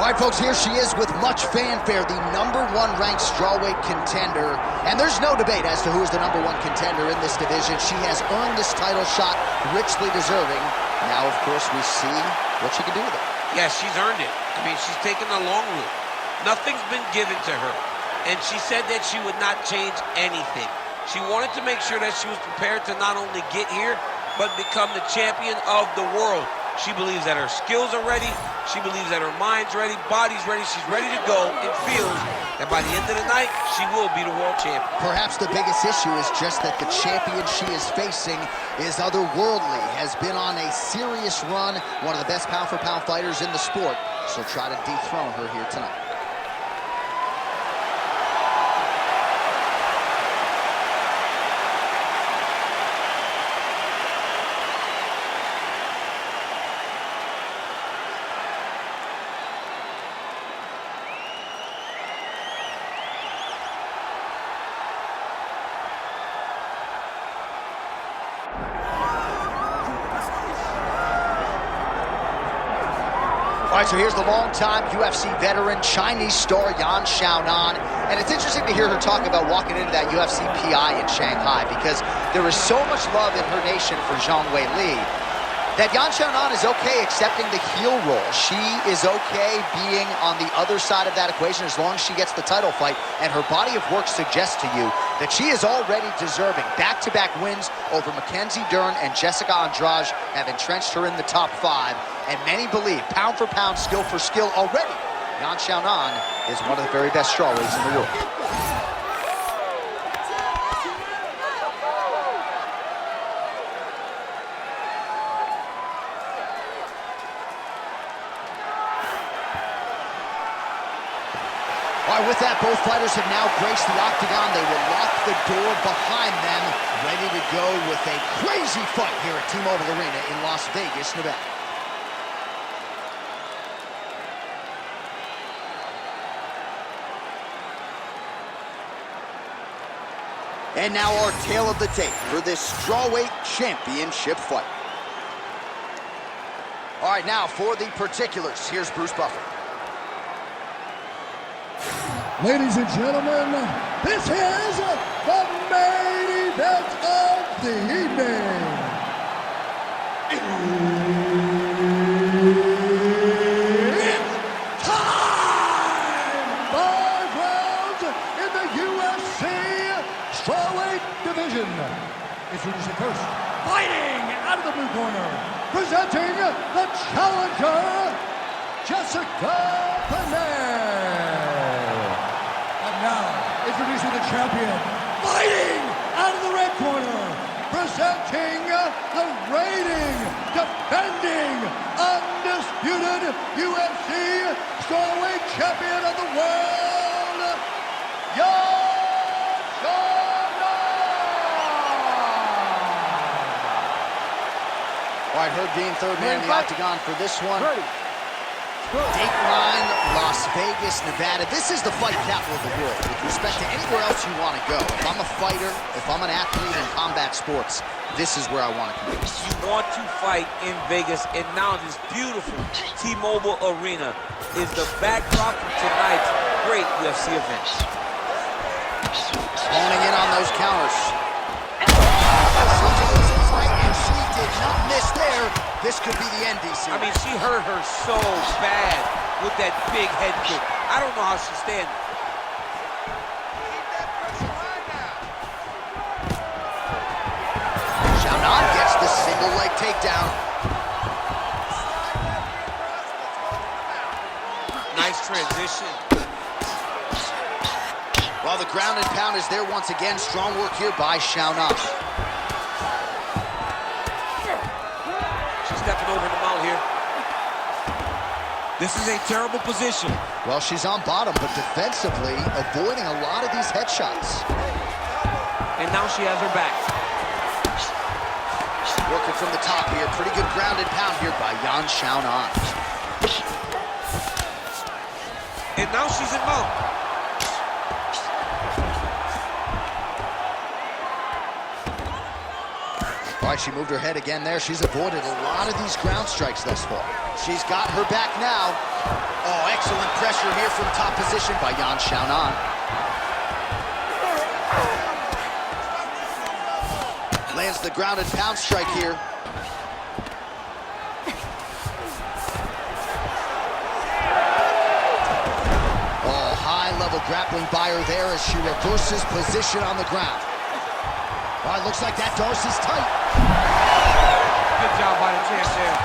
All right, folks, here she is with much fanfare, the #1 ranked strawweight contender. And there's no debate as to who is the #1 contender in this division. She has earned this title shot, richly deserving. Now, of course, we see what she can do with it. Yeah, she's earned it. I mean, she's taken the long route. Nothing's been given to her. And she said that she would not change anything. She wanted to make sure that she was prepared to not only get here, but become the champion of the world. She believes that her skills are ready. She believes that her mind's ready, body's ready. She's ready to go and feels that by the end of the night, she will be the world champion. Perhaps the biggest issue is just that the champion she is facing is otherworldly, has been on a serious run, one of the best pound-for-pound fighters in the sport. She'll try to dethrone her here tonight. All right, so here's the longtime UFC veteran, Chinese star Xiaonan. And it's interesting to hear her talk about walking into that UFC PI in Shanghai, because there is so much love in her nation for Zhang Weili that Xiaonan is okay accepting the heel role. She is okay being on the other side of that equation as long as she gets the title fight. And her body of work suggests to you that she is already deserving. Back-to-back wins over Mackenzie Dern and Jessica Andrade have entrenched her in the top 5. And many believe, pound for pound, skill for skill already, Xiaonan is one of the very best strawweights in the world. All right, with that, both fighters have now graced the octagon. They will lock the door behind them, ready to go with a crazy fight here at T-Mobile Arena in Las Vegas, Nevada. And now our tale of the tape for this strawweight championship fight. All right, now for the particulars, here's Bruce Buffer. Ladies and gentlemen, this is the main event of the evening. It's time! 5 rounds in the UFC strawweight division. Introducing first, fighting out of the blue corner, presenting the challenger, Jessica Penne. Now, introducing the champion, fighting out of the red corner, presenting the reigning, defending, undisputed UFC strawweight champion of the world, Xiaonan! All right, Herb Dean, third man in the octagon for this one. Dateline, Las Vegas, Nevada. This is the fight capital of the world with respect to anywhere else you want to go. If I'm a fighter, if I'm an athlete in combat sports, this is where I want to compete. You want to fight in Vegas, and now this beautiful T-Mobile Arena is the backdrop for tonight's great UFC event. Honing in on those counters. And she did not miss there. This could be the end, DC. I mean, she hurt her so bad with that big head kick. I don't know how she's standing. Xiaonan gets the single leg takedown. Nice transition. Well, the ground and pound is there once again. Strong work here by Xiaonan. Stepping over the mount here. This is a terrible position. Well, she's on bottom, but defensively avoiding a lot of these headshots. And now she has her back. Working from the top here. Pretty good ground and pound here by Xiaonan. And now she's in mount. All All right, she moved her head again there. She's avoided a lot of these ground strikes thus far. She's got her back now. Oh, excellent pressure here from top position by Xiaonan. Lands the grounded pound strike here. Oh, high-level grappling by her there as she reverses position on the ground. All right, looks like that Darcy's tight. Good job by the champ there.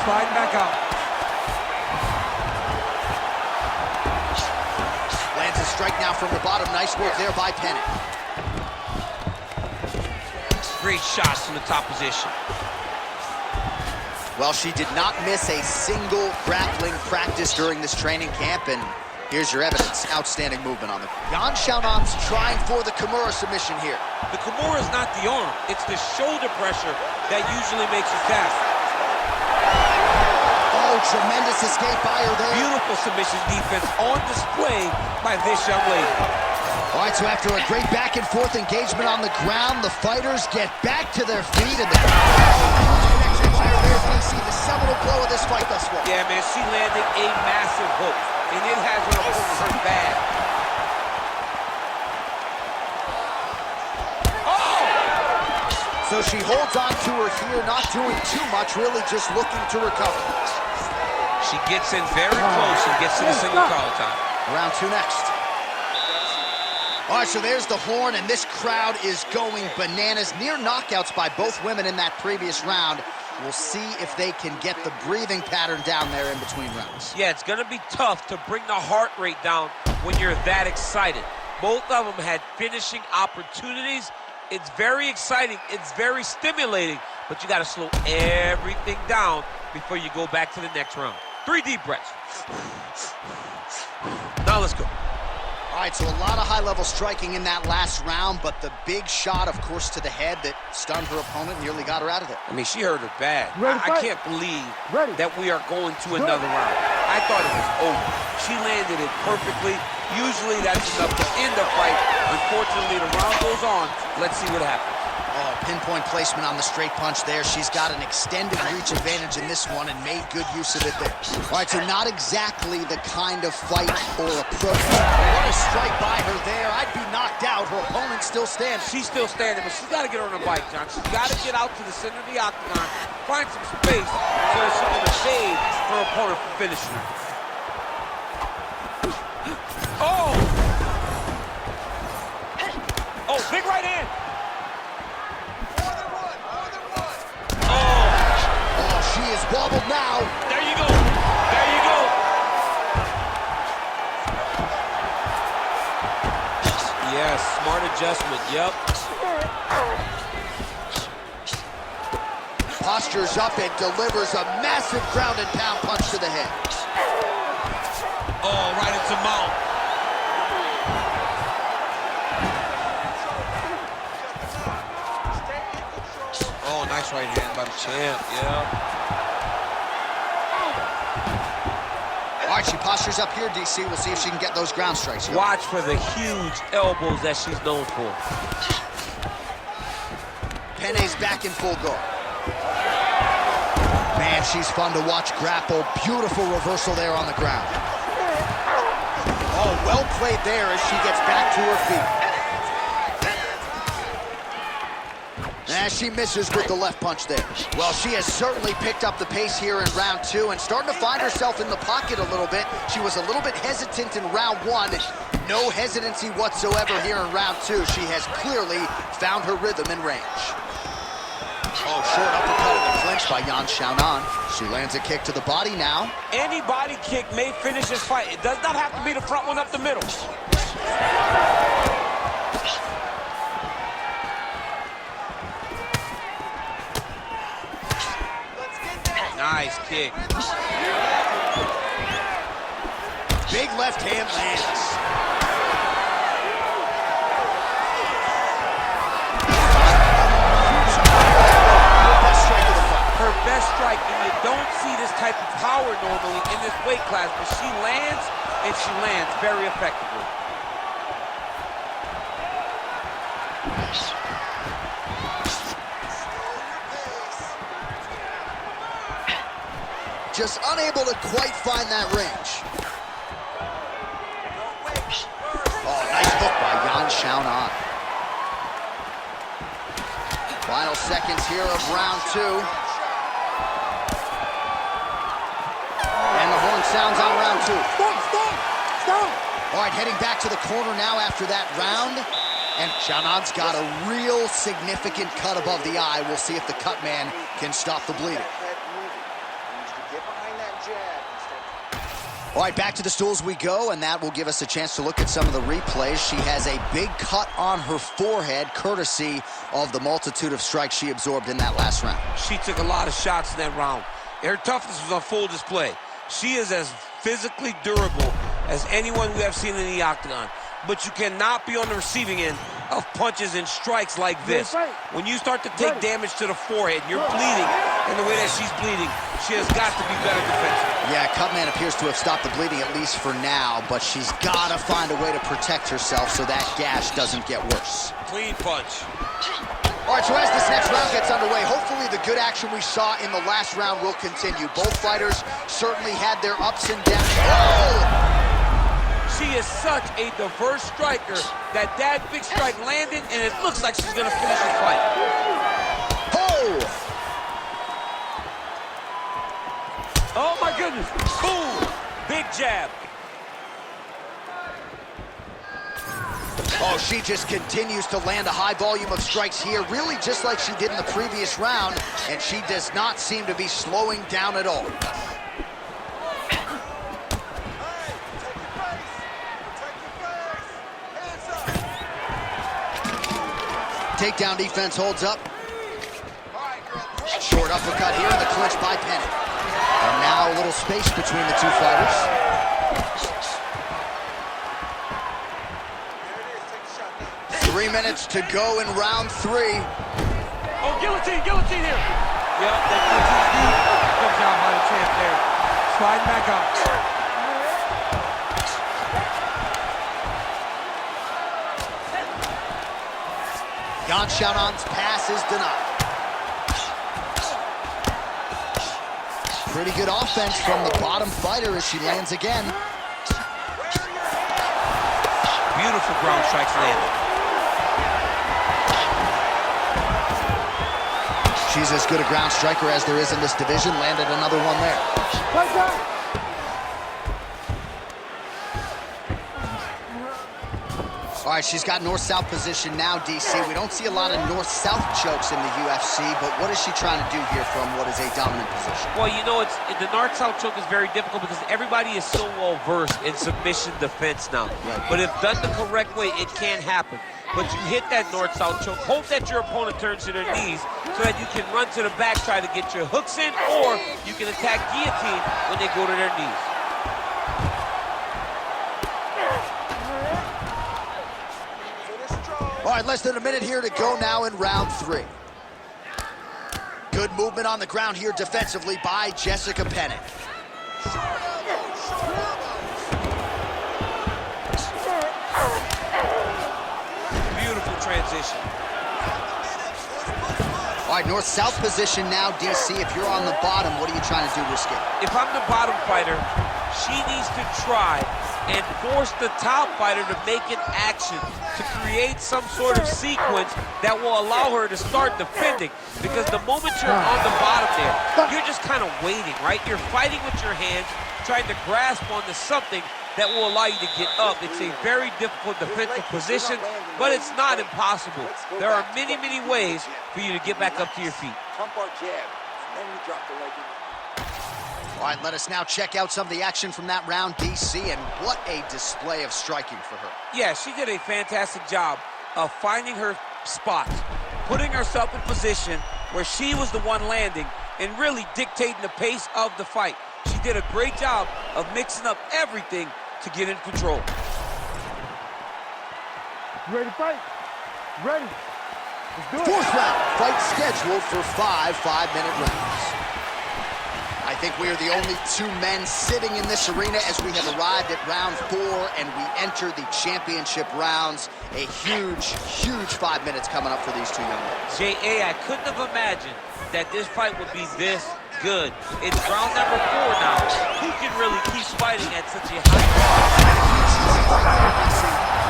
Sliding back out. Lands a strike now from the bottom. Nice work there by Penne. Great shots from the top position. Well, she did not miss a single grappling practice during this training camp, and here's your evidence. Outstanding movement on the... Xiaonan's trying for the Kimura submission here. The Kimura is not the arm. It's the shoulder pressure that usually makes her tap. Oh, tremendous escape by her there. Beautiful submission defense on display by this young lady. All right, so after a great back-and-forth engagement on the ground, the fighters get back to their feet, and the connection by her there, DC, the seminal blow of this fight thus far. Yeah, man, she landed a massive hook, and it has her opponent hurt bad. So she holds on to her here, not doing too much, really just looking to recover. She gets in very close and gets to the single collar time. Round two next. All right, so there's the horn, and this crowd is going bananas. Near knockouts by both women in that previous round. We'll see if they can get the breathing pattern down there in between rounds. Yeah, it's going to be tough to bring the heart rate down when you're that excited. Both of them had finishing opportunities. It's very exciting. It's very stimulating, but you got to slow everything down before you go back to the next round. 3 deep breaths. Now let's go. All right, so a lot of high-level striking in that last round, but the big shot, of course, to the head that stunned her opponent, nearly got her out of there. I mean, she hurt her bad. I can't believe that we are going to another round. I thought it was over. She landed it perfectly. Usually that's enough to end the fight. Unfortunately, the round goes on. Let's see what happens. Oh, pinpoint placement on the straight punch there. She's got an extended reach advantage in this one and made good use of it there. All right, so not exactly the kind of fight or approach. What a strike by her there. I'd be knocked out. Her opponent's still standing. She's still standing, but she's got to get on her bike, John. She's got to get out to the center of the octagon, find some space so that she can evade her opponent from finishing her. Oh! Oh, big right hand. She is wobbled now. There you go. There you go. Yes, smart adjustment. Yep. Postures up and delivers a massive ground and pound punch to the head. Oh, right into mount. Oh, nice right hand by the champ. Yeah. All right, she postures up here, DC. We'll see if she can get those ground strikes. Watch for the huge elbows that she's known for. Penne's back in full guard. Man, she's fun to watch grapple. Beautiful reversal there on the ground. Oh, well played there as she gets back to her feet. As she misses with the left punch there. Well, she has certainly picked up the pace here in round two and starting to find herself in the pocket a little bit. She was a little bit hesitant in round one. No hesitancy whatsoever here in round two. She has clearly found her rhythm and range. Oh, short uppercut in the clinch by Xiaonan. She lands a kick to the body now. Any body kick may finish this fight. It does not have to be the front one up the middle. Nice kick. Big left hand lands. Her best strike, and you don't see this type of power normally in this weight class, but she lands, and she lands very effectively. just unable to quite find that range. Oh, nice hook by Xiaonan. Final seconds here of round 2. And the horn sounds on round 2. Stop! All right, heading back to the corner now after that round. And Xiaonan's got a real significant cut above the eye. We'll see if the cut man can stop the bleeding. All right, back to the stools we go, and that will give us a chance to look at some of the replays. She has a big cut on her forehead, courtesy of the multitude of strikes she absorbed in that last round. She took a lot of shots in that round. Her toughness was on full display. She is as physically durable as anyone we have seen in the octagon. But you cannot be on the receiving end of punches and strikes like this. When you start to take damage to the forehead, you're bleeding, and the way that she's bleeding, she has got to be better defensively. Yeah, Cutman appears to have stopped the bleeding, at least for now, but she's got to find a way to protect herself so that gash doesn't get worse. Clean punch. All right, so as this next round gets underway, hopefully the good action we saw in the last round will continue. Both fighters certainly had their ups and downs. Oh! She is such a diverse striker that big strike landed, and it looks like she's going to finish the fight. Oh! Oh, my goodness. Boom! Big jab. Oh, she just continues to land a high volume of strikes here, really just like she did in the previous round, and she does not seem to be slowing down at all. Takedown defense holds up. Short uppercut here in the clinch by Penne. And now a little space between the two fighters. 3 minutes to go in round 3. Oh, guillotine here. Yep, that guillotine. Good job by the champ there. Sliding back up. Xiaonan's pass is denied. Pretty good offense from the bottom fighter as she lands again. Beautiful ground strikes landed. She's as good a ground striker as there is in this division. Landed another one there. All right, she's got north-south position now, DC. We don't see a lot of north-south chokes in the UFC, but what is she trying to do here from what is a dominant position? Well, you know, the north-south choke is very difficult because everybody is so well-versed in submission defense now. Right. But if done the correct way, it can happen. But you hit that north-south choke, hope that your opponent turns to their knees so that you can run to the back, try to get your hooks in, or you can attack guillotine when they go to their knees. All right, less than a minute here to go now in round 3. Good movement on the ground here defensively by Jessica Penne. Beautiful transition. All right, north-south position now, DC. If you're on the bottom, what are you trying to do to escape? If I'm the bottom fighter, she needs to try and force the top fighter to make an action to create some sort of sequence that will allow her to start defending. Because the moment you're on the bottom there, you're just kind of waiting, right? You're fighting with your hands, trying to grasp onto something that will allow you to get up. It's a very difficult defensive position, but it's not impossible. There are many, many ways for you to get back up to your feet. Pump or jab, and then you drop the leg in. All right, let us now check out some of the action from that round, DC, and what a display of striking for her. Yeah, she did a fantastic job of finding her spots, putting herself in position where she was the one landing and really dictating the pace of the fight. She did a great job of mixing up everything to get in control. You ready to fight? Ready. Let's do it. 4th round, fight scheduled for 5 5-minute rounds. I think we are the only 2 men sitting in this arena as we have arrived at round 4 and we enter the championship rounds. A huge, huge 5 minutes coming up for these 2 young ladies. J.A., I couldn't have imagined that this fight would be this good. It's round number 4 now. Who can really keep fighting at such a high level?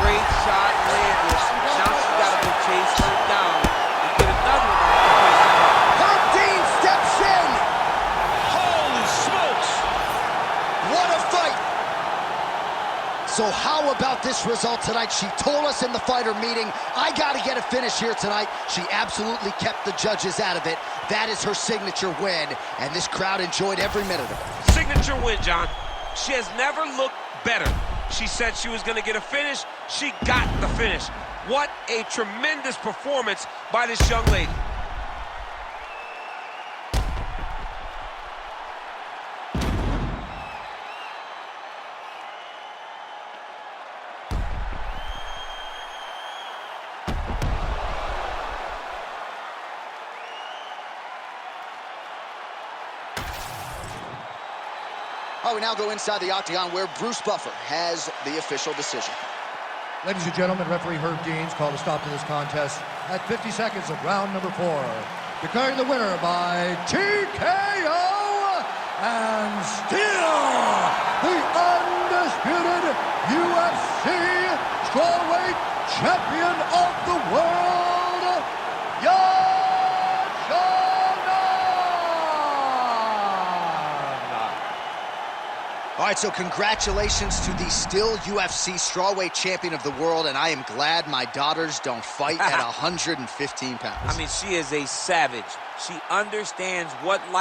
Great shot landed. Now she's got to go chase her down and get another one out. Herb Dean steps in. Holy smokes! What a fight! So how about this result tonight? She told us in the fighter meeting, I got to get a finish here tonight. She absolutely kept the judges out of it. That is her signature win, and this crowd enjoyed every minute of it. Signature win, John. She has never looked better. She said she was going to get a finish. She got the finish. What a tremendous performance by this young lady. We now go inside the octagon where Bruce Buffer has the official decision. Ladies and gentlemen, referee Herb Dean's called a stop to this contest at 50 seconds of round number 4. Declaring the winner by TKO and still the undisputed UFC strawweight champion of the world, Xiaonan! All right, so congratulations to the still UFC strawweight champion of the world, and I am glad my daughters don't fight at 115 pounds. I mean, she is a savage. She understands what life